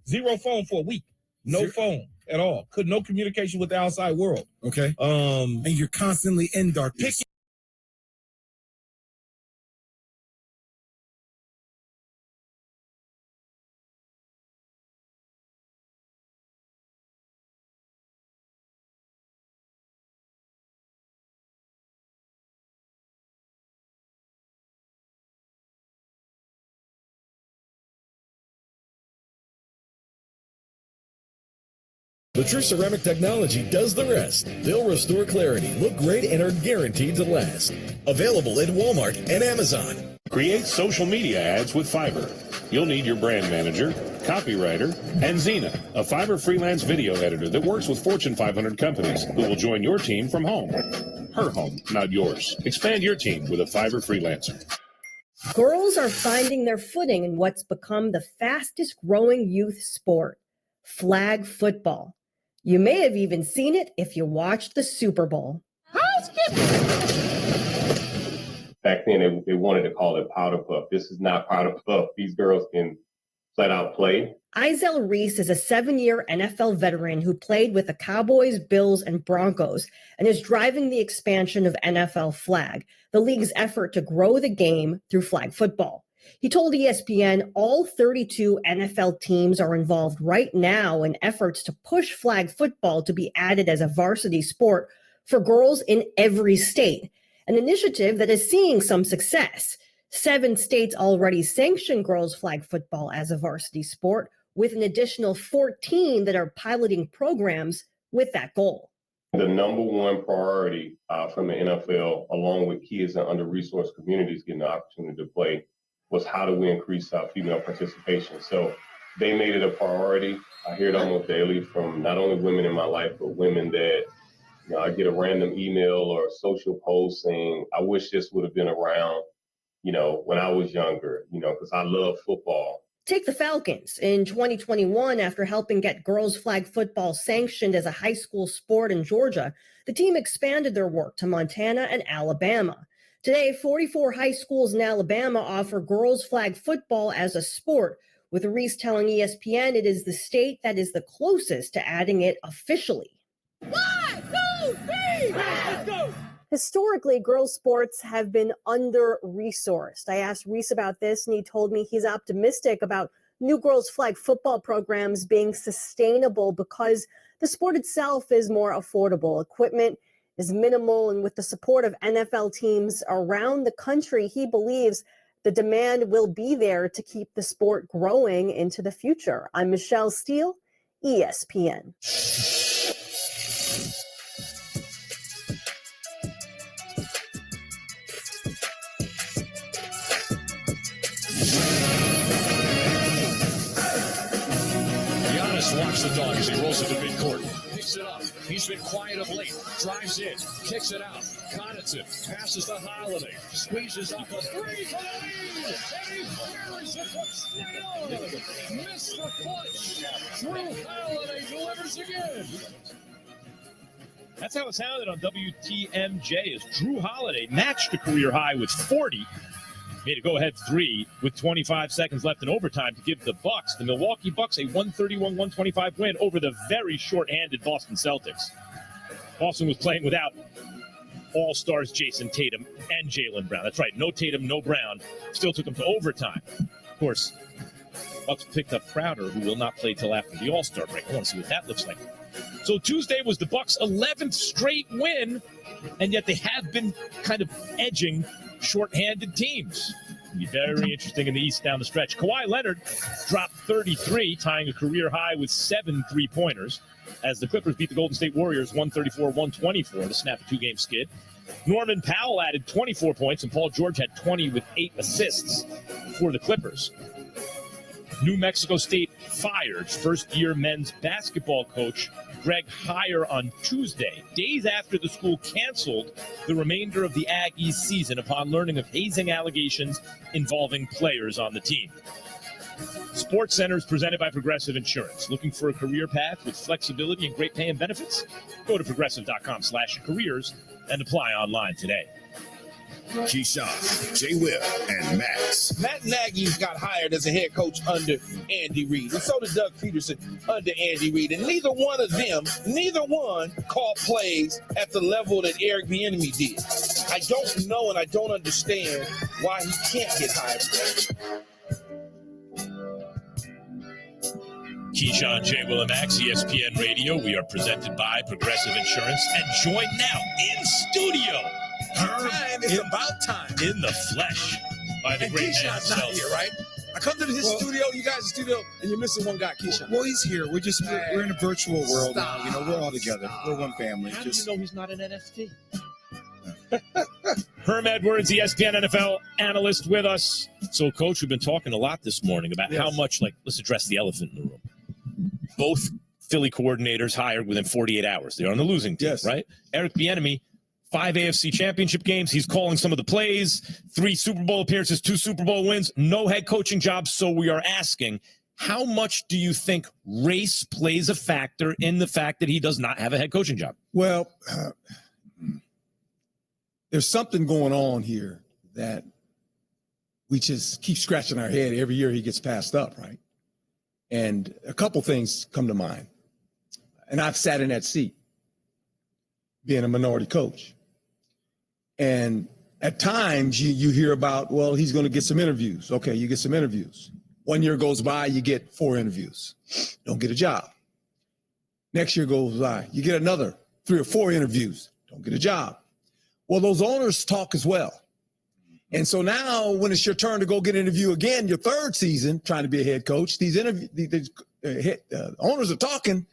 zero phone for a week. No phone at all. No communication with the outside world. Okay. And you're constantly in darkness. The True Ceramic technology does the rest. They'll restore clarity, look great, and are guaranteed to last. Available at Walmart and Amazon. Create social media ads with Fiverr. You'll need your brand manager, copywriter, and Zena, a Fiverr freelance video editor that works with Fortune 500 companies who will join your team from home. Her home, not yours. Expand your team with a Fiverr freelancer. Girls are finding their footing in what's become the fastest growing youth sport, flag football. You may have even seen it if you watched the Super Bowl. Back then, they wanted to call it powder puff. This is not powder puff. These girls can flat out play. Izell Reese is a 7-year NFL veteran who played with the Cowboys, Bills, and Broncos and is driving the expansion of NFL flag, the league's effort to grow the game through flag football. He told ESPN all 32 NFL teams are involved right now in efforts to push flag football to be added as a varsity sport for girls in every state, an initiative that is seeing some success. 7 states already sanction girls flag football as a varsity sport, with an additional 14 that are piloting programs with that goal. The number one priority from the NFL, along with kids in under-resourced communities getting the opportunity to play, was how do we increase female participation. So they made it a priority. I hear it almost daily from not only women in my life, but women that I get a random email or social post saying, I wish this would have been around, when I was younger, because I love football. Take the Falcons. In 2021, after helping get girls flag football sanctioned as a high school sport in Georgia, the team expanded their work to Montana and Alabama. Today, 44 high schools in Alabama offer girls flag football as a sport, with Reese telling ESPN it is the state that is the closest to adding it officially. 1, 2, 3, let's go! Historically, girls' sports have been under-resourced. I asked Reese about this, and he told me he's optimistic about new girls' flag football programs being sustainable because the sport itself is more affordable. Equipment is minimal, and with the support of NFL teams around the country, he believes the demand will be there to keep the sport growing into the future. I'm Michelle Steele, ESPN. Watch the dog as he rolls into midcourt. Picks it up. He's been quiet of late. Drives in. Kicks it out. Connaughton passes to Holiday. Squeezes up a three for the lead. And he fires it from straight on. Mr. Clutch. Drew Holiday delivers again. That's how it sounded on WTMJ as Drew Holiday matched a career high with 40. Made a go-ahead 3 with 25 seconds left in overtime to give the Milwaukee Bucks, a 131-125 win over the very short-handed Boston Celtics. Boston was playing without all-stars Jason Tatum and Jaylen Brown. That's right, no Tatum, no Brown. Still took them to overtime. Of course, Bucks picked up Crowder, who will not play till after the All-Star break. I want to see what that looks like. So Tuesday was the Bucks' 11th straight win, and yet they have been kind of edging shorthanded teams. It'll be very interesting in the East down the stretch. Kawhi Leonard dropped 33, tying a career high with 7 3-pointers, as the Clippers beat the Golden State Warriors 134-124 to snap a 2-game skid. Norman Powell added 24 points, and Paul George had 20 with 8 assists for the Clippers. New Mexico State fired first-year men's basketball coach Greg Heyer on Tuesday, days after the school canceled the remainder of the Aggies season upon learning of hazing allegations involving players on the team. Sports Center is presented by Progressive Insurance. Looking for a career path with flexibility and great pay and benefits? Go to progressive.com/careers and apply online today. Keyshawn, J. Will, and Max. Matt Nagy got hired as a head coach under Andy Reid, and so did Doug Peterson under Andy Reid. And neither one called plays at the level that Eric Bieniemy did. I don't know and I don't understand why he can't get hired. Keyshawn, J. Will, and Max, ESPN Radio. We are presented by Progressive Insurance, and joined now in studio. It's about time. In the flesh. By the great man Keyshawn's not himself. here, right? I come to his studio, you guys' studio, and you're missing one guy, Keyshawn. Well, he's here. We're in a virtual world now. You know, we're all together. We're one family. How do you know he's not an NFT? Herm Edwards, ESPN NFL analyst with us. So, Coach, we've been talking a lot this morning about how much, let's address the elephant in the room. Both Philly coordinators hired within 48 hours. They're on the losing team, right? Eric Bieniemy, 5 AFC championship games. He's calling some of the plays, 3 Super Bowl appearances, 2 Super Bowl wins, no head coaching jobs. So we are asking, how much do you think race plays a factor in the fact that he does not have a head coaching job? Well, there's something going on here that we just keep scratching our head every year he gets passed up, right? And a couple things come to mind. And I've sat in that seat, being a minority coach. And at times you hear about, well, he's going to get some interviews. Okay, you get some interviews. 1 year goes by, you get 4 interviews. Don't get a job. Next year goes by, you get another 3 or 4 interviews. Don't get a job. Well, those owners talk as well. And so now when it's your turn to go get an interview again, your 3rd season, trying to be a head coach, these owners are talking,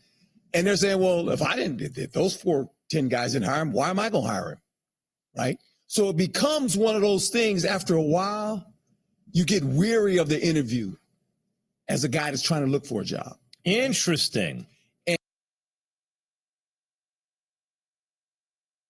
and they're saying, well, if I if those 10 guys didn't hire him, why am I going to hire him? Right? So it becomes one of those things after a while, you get weary of the interview as a guy that's trying to look for a job. Interesting.